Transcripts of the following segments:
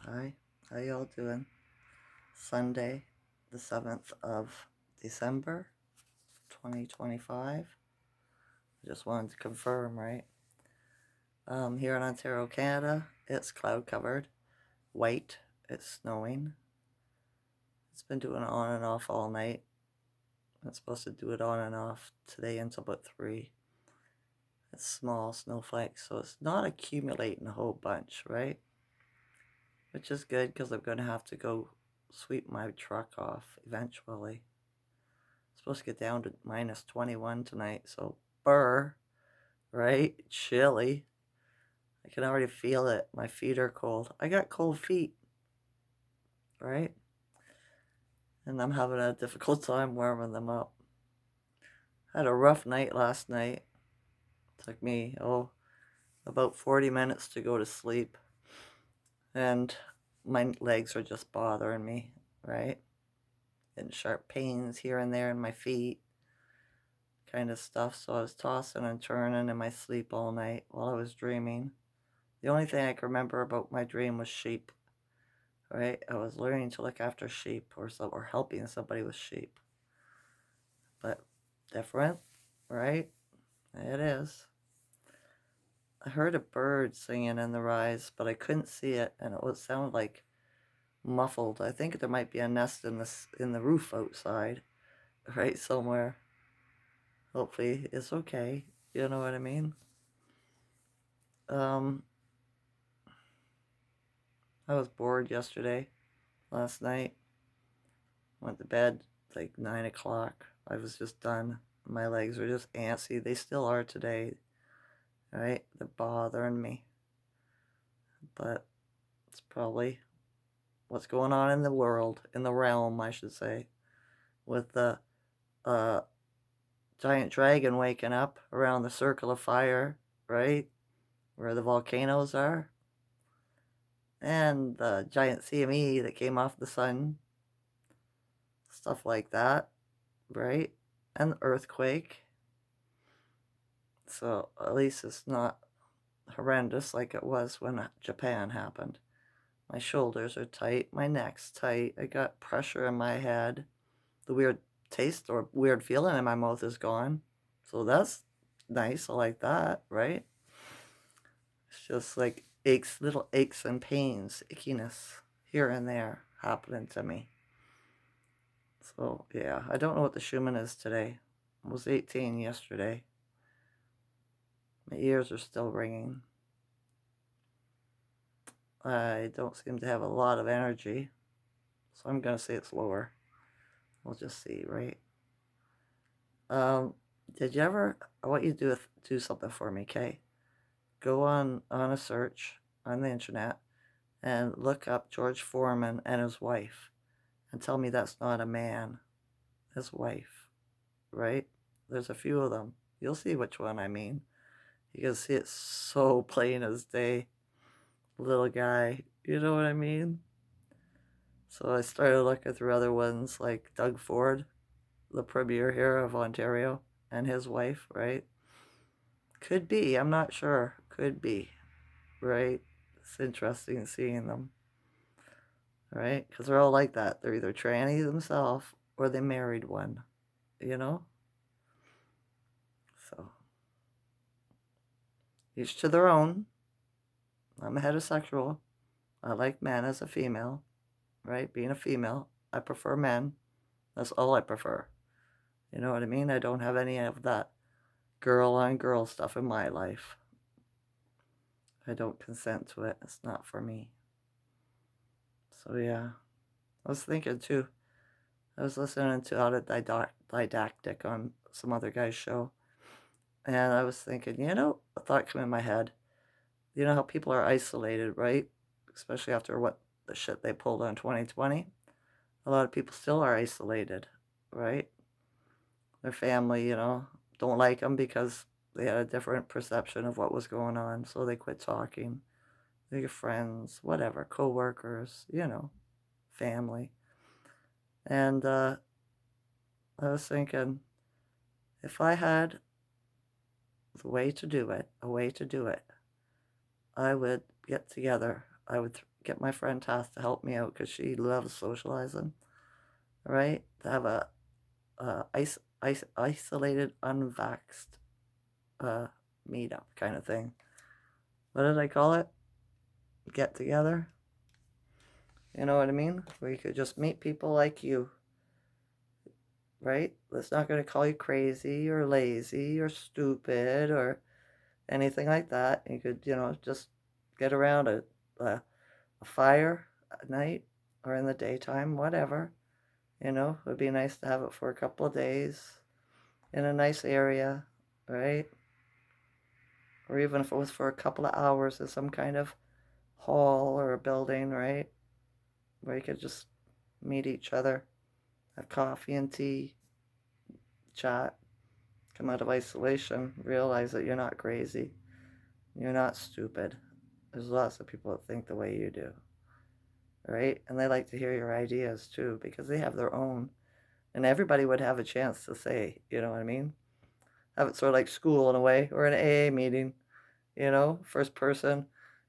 Hi, how y'all doing? Sunday, the 7th of December, 2025. I just wanted to confirm, right? Here in Ontario, Canada, it's cloud covered, white, it's snowing. It's been doing on and off all night. It's supposed to do it on and off today until about 3. It's small snowflakes, so it's not accumulating a whole bunch, right? Which is good because I'm going to have to go sweep my truck off eventually. Supposed to get down to minus 21 tonight, so burr, right? Chilly. I can already feel it. My feet are cold. I got cold feet, right? And I'm having a difficult time warming them up. I had a rough night last night. It took me, about 40 minutes to go to sleep. And my legs are just bothering me, right? And sharp pains here and there in my feet, kind of stuff. So I was tossing and turning in my sleep all night while I was dreaming. The only thing I can remember about my dream was sheep, right? I was learning to look after sheep or helping somebody with sheep. But different, right? It is. I heard a bird singing in the rise, but I couldn't see it, and it sounded like muffled. I think there might be a nest in the roof outside, right somewhere. Hopefully, it's okay. You know what I mean? Um, I was bored last night. Went to bed like 9 o'clock. I was just done. My legs were just antsy. They still are today, right? They're bothering me. But it's probably what's going on in the world, in the realm, I should say, with the uh, giant dragon waking up around the circle of fire, right? Where the volcanoes are. And the giant CME that came off the sun. Stuff like that, right? And the earthquake. So at least it's not horrendous like it was when Japan happened. My shoulders are tight, my neck's tight, I got pressure in my head. The weird taste or weird feeling in my mouth is gone. So that's nice. I like that, right? It's just like little aches and pains, ickiness here and there happening to me. So yeah, I don't know what the Schumann is today. I was 18 yesterday. My ears are still ringing. I don't seem to have a lot of energy, so I'm gonna say it's lower. We'll just see, right? Um, did you ever? I want you to do something for me, okay? Go on a search on the internet and look up George Foreman and his wife, and tell me that's not a man. His wife, right? There's a few of them. You'll see which one I mean. You can see it so plain as day. Little guy, you know what I mean? So I started looking through other ones like Doug Ford, the premier here of Ontario, and his wife, right? Could be, I'm not sure. Could be, right? It's interesting seeing them, right? Because they're all like that. They're either tranny themselves or they married one, you know? So, each to their own. I'm a heterosexual. I like men as a female, right? Being a female, I prefer men. That's all I prefer. You know what I mean? I don't have any of that girl on girl stuff in my life. I don't consent to it. It's not for me. So yeah, I was thinking too. I was listening to Didactic on some other guy's show, and I was thinking, a thought came in my head. You know how people are isolated, right? Especially after what the shit they pulled on 2020. A lot of people still are isolated, right? Their family, don't like them because they had a different perception of what was going on, so they quit talking. Your friends, whatever, co-workers, family. And I was thinking, if I had a way to do it, I would get together I would get my friend Tass to help me out because she loves socializing, right? To have a isolated, unvaxxed meetup kind of thing. What did I call it? Get together? You know what I mean? Where you could just meet people like you, right? That's not going to call you crazy or lazy or stupid or anything like that. You could, just get around a fire at night or in the daytime, whatever. It would be nice to have it for a couple of days in a nice area, right? Or even if it was for a couple of hours in some kind of hall or a building, right? Where you could just meet each other, have coffee and tea, chat, come out of isolation, realize that you're not crazy, you're not stupid. There's lots of people that think the way you do, right? And they like to hear your ideas too because they have their own. And everybody would have a chance to say, you know what I mean? Have it sort of like school in a way, or an AA meeting, first person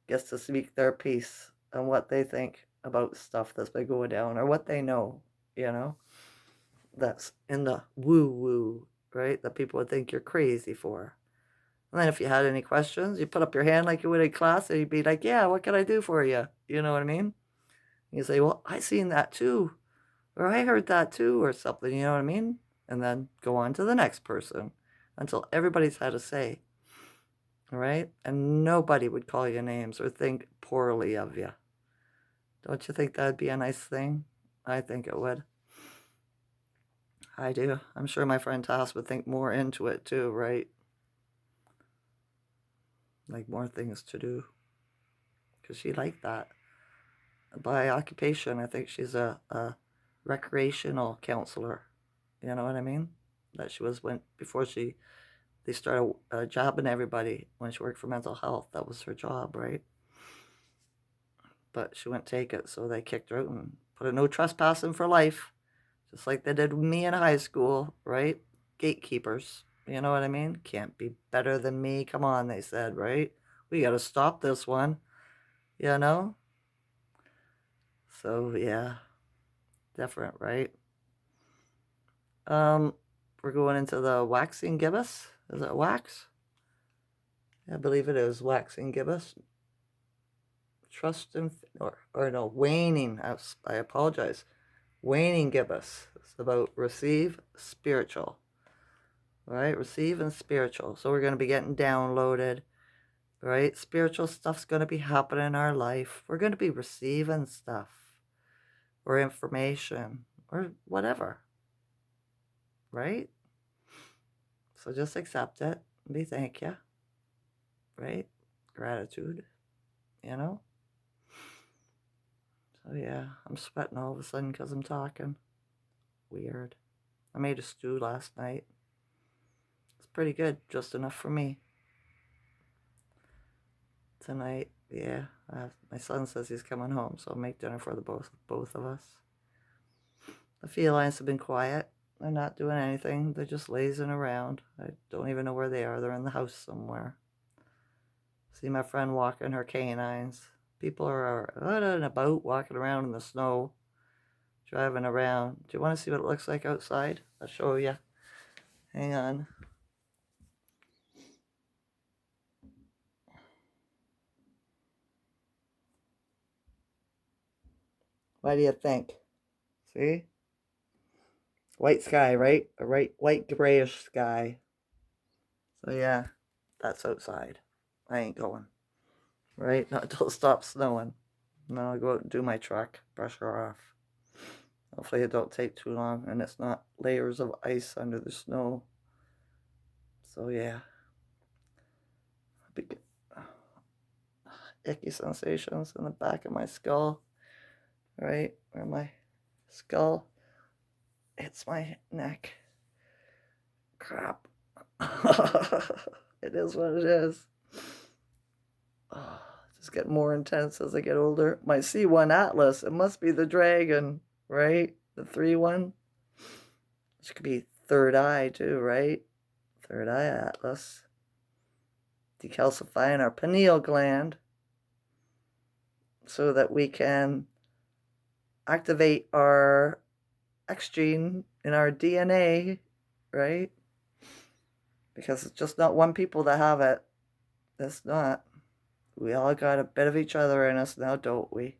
gets to speak their piece on what they think about stuff that's been going down or what they know, you know, that's in the woo woo, right? That people would think you're crazy for. And then if you had any questions, you put up your hand like you would in class and you'd be like, yeah, what can I do for you? You know what I mean? You say, well, I seen that too, or I heard that too, or something, you know what I mean? And then go on to the next person until everybody's had a say, all right? And nobody would call you names or think poorly of you. Don't you think that'd be a nice thing? I think it would. I do. I'm sure my friend Toss would think more into it too, right? Like more things to do. Because she liked that. By occupation, I think she's a recreational counselor. You know what I mean? That she was before they started jobbing everybody when she worked for mental health. That was her job, right? But she wouldn't take it, so they kicked her out and put a no trespassing for life, just like they did with me in high school, right? Gatekeepers, you know what I mean? Can't be better than me. Come on, they said, right? We got to stop this one, you know? So, yeah, different, right? We're going into the waxing gibbous. Is it wax? I believe it is waxing gibbous. Trust and or no, waning. I apologize. Waning gibbous. It's about receive spiritual. Right? Receive and spiritual. So we're going to be getting downloaded. Right? Spiritual stuff's going to be happening in our life. We're going to be receiving stuff or information or whatever. Right? So just accept it and be thank you. Right? Gratitude. You know? So yeah, I'm sweating all of a sudden because I'm talking. Weird. I made a stew last night. It's pretty good, just enough for me. Tonight, yeah, my son says he's coming home, so I'll make dinner for the both of us. The felines have been quiet. They're not doing anything. They're just lazing around. I don't even know where they are. They're in the house somewhere. See my friend walking her canines. People are out and about, walking around in the snow, driving around. Do you want to see what it looks like outside? I'll show you. Hang on. What do you think? See? White sky, right? A white grayish sky. So yeah, that's outside. I ain't going. Right? Not until it stops snowing. And then I'll go out and do my truck, brush her off. Hopefully it don't take too long and it's not layers of ice under the snow. So yeah. Big icky sensations in the back of my skull. Right? Where my skull hits my neck. Crap. It is what it is. Oh, just get more intense as I get older. My C1 Atlas, it must be the dragon, right? The 3-1. This could be third eye too, right? Third eye Atlas. Decalcifying our pineal gland. so that we can activate our X gene in our DNA, right? Because it's just not one people that have it. It's not. We all got a bit of each other in us now, don't we?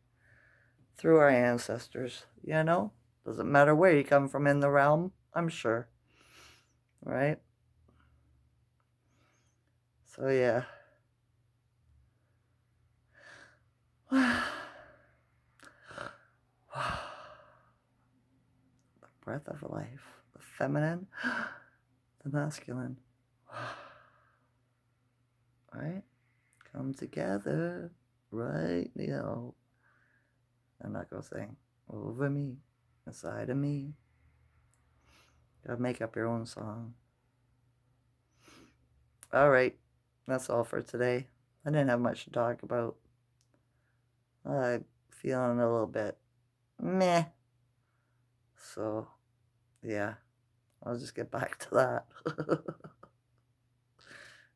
Through our ancestors, you know? Doesn't matter where you come from in the realm, I'm sure. Right? So, yeah. The breath of life. The feminine, the masculine. Right? Come together right now. I'm not going to sing. Over me, inside of me. Gotta make up your own song. All right. That's all for today. I didn't have much to talk about. I'm feeling a little bit meh. So, yeah. I'll just get back to that.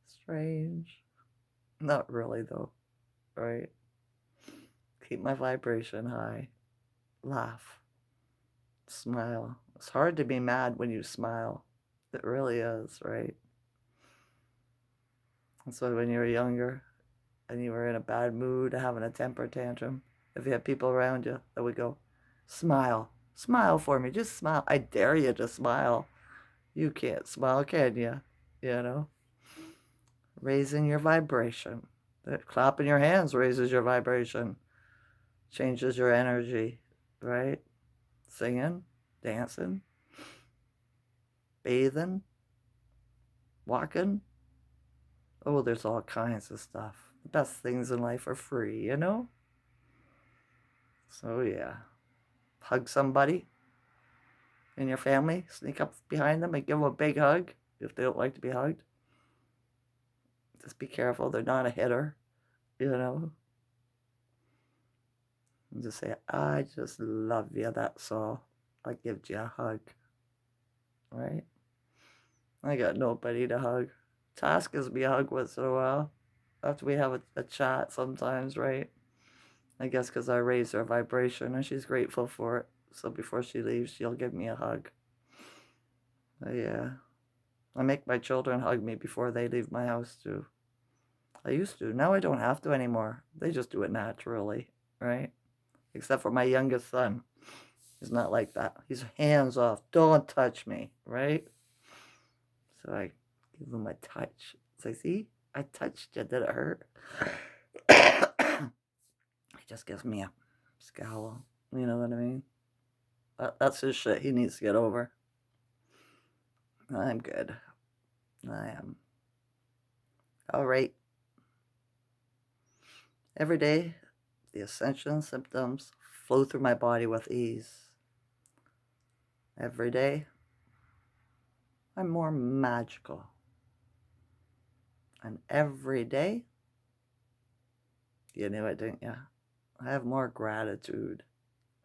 Strange. Not really, though. Right? Keep my vibration high. Laugh. Smile. It's hard to be mad when you smile. It really is, right? That's why when you were younger and you were in a bad mood, having a temper tantrum, if you had people around you that would go, smile. Smile for me. Just smile. I dare you to smile. You can't smile, can you? You know? Raising your vibration. Clapping your hands raises your vibration. Changes your energy, right? Singing, dancing, bathing, walking. Oh, there's all kinds of stuff. The best things in life are free, you know? So, yeah. Hug somebody in your family. Sneak up behind them and give them a big hug if they don't like to be hugged. Just be careful. They're not a hitter, you know? And just say, I just love you, that's all. I give you a hug. Right? I got nobody to hug. Task gives me a hug once in a while. After we have a chat sometimes, right? I guess because I raised her vibration and she's grateful for it. So before she leaves, she'll give me a hug. Yeah. I make my children hug me before they leave my house too. I used to. Now I don't have to anymore. They just do it naturally, right? Except for my youngest son. He's not like that. He's hands off. Don't touch me, right? So I give him a touch. So see, I touched you. Did it hurt? He just gives me a scowl. You know what I mean? That's his shit he needs to get over. I'm good. I am. All right. Every day, the Ascension symptoms flow through my body with ease. Every day, I'm more magical. And every day, you knew it, didn't you? I have more gratitude.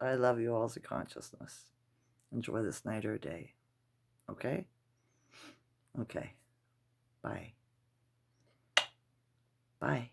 I love you all as a consciousness. Enjoy this night or day. Okay? Okay. Bye. Bye.